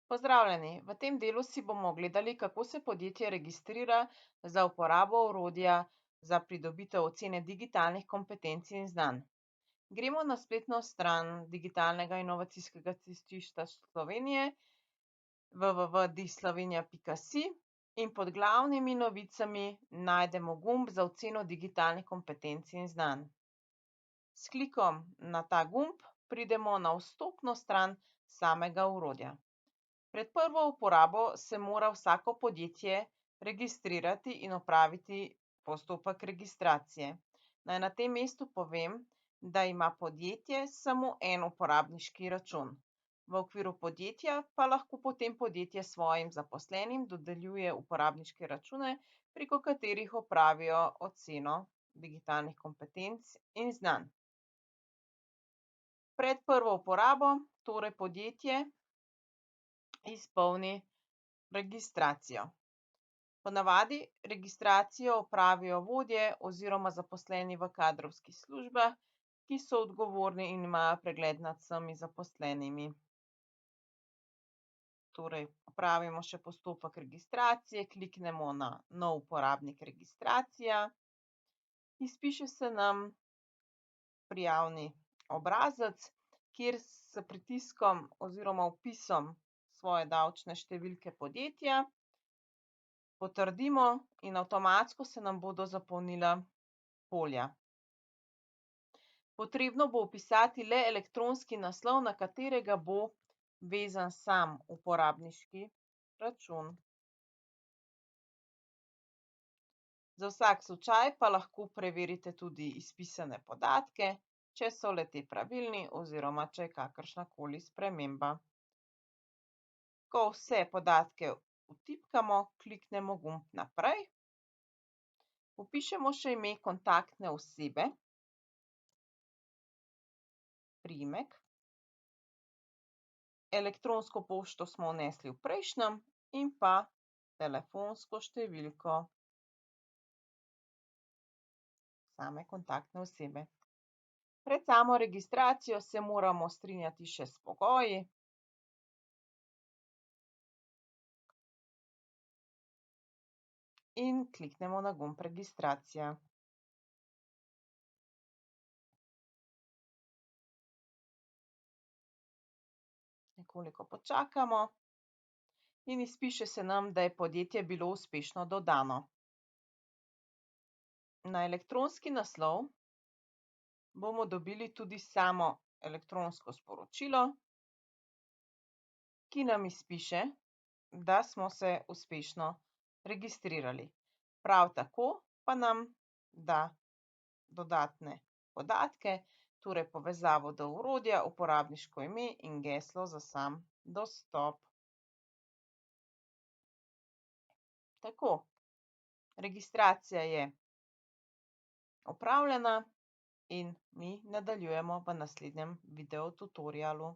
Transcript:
Pozdravljeni! V tem delu si bomo ogledali, kako se podjetje registrira za uporabo orodja za pridobitev ocene digitalnih kompetenc in znanj. Gremo na spletno stran Digitalnega inovacijskega cestišča Slovenije www.dislovenija.si in pod glavnimi novicami najdemo gumb za oceno digitalnih kompetenc in znanj. S klikom na ta gumb pridemo na vstopno stran samega orodja. Pred prvo uporabo se mora vsako podjetje registrirati in opraviti postopek registracije. Naj na tem mestu povem, da ima podjetje samo en uporabniški račun. V okviru podjetja pa lahko potem podjetje svojim zaposlenim dodeljuje uporabniške račune, preko katerih opravijo oceno digitalnih kompetenc in znanj. Pred prvo uporabo torej podjetje izpolni registracijo. Ponavadi registracijo opravijo vodje oziroma zaposleni v kadrovskih službah, ki so odgovorni in imajo pregled nad vsemi zaposlenimi. Torej, opravimo še postopek registracije, kliknemo na nov uporabnik registracija, izpiše se nam prijavni obrazec, kjer s pritiskom oziroma vpisom svoje davčne številke podjetja potrdimo in avtomatsko se nam bodo zapolnila polja. Potrebno bo vpisati le elektronski naslov, na katerega bo vezan sam uporabniški račun. Za vsak slučaj pa lahko preverite tudi izpisane podatke, če so le-ti pravilni oziroma če je kakršnakoli sprememba. Ko vse podatke vtipkamo, kliknemo gumb Naprej. Vpišemo še ime kontaktne osebe, priimek, elektronsko pošto smo vnesli v prejšnjem in pa telefonsko številko same kontaktne osebe. Pred samo registracijo se moramo strinjati še s pogoji. In kliknemo na gumb Registracija. Nekoliko počakamo in izpiše se nam, da je podjetje bilo uspešno dodano. Na elektronski naslov bomo dobili tudi samo elektronsko sporočilo, ki nam izpiše, da smo se uspešno registrirali. Prav tako pa nam da dodatne podatke, torej povezavo do orodja, uporabniško ime in geslo za sam dostop. Tako, registracija je opravljena in mi nadaljujemo v naslednjem video tutorialu.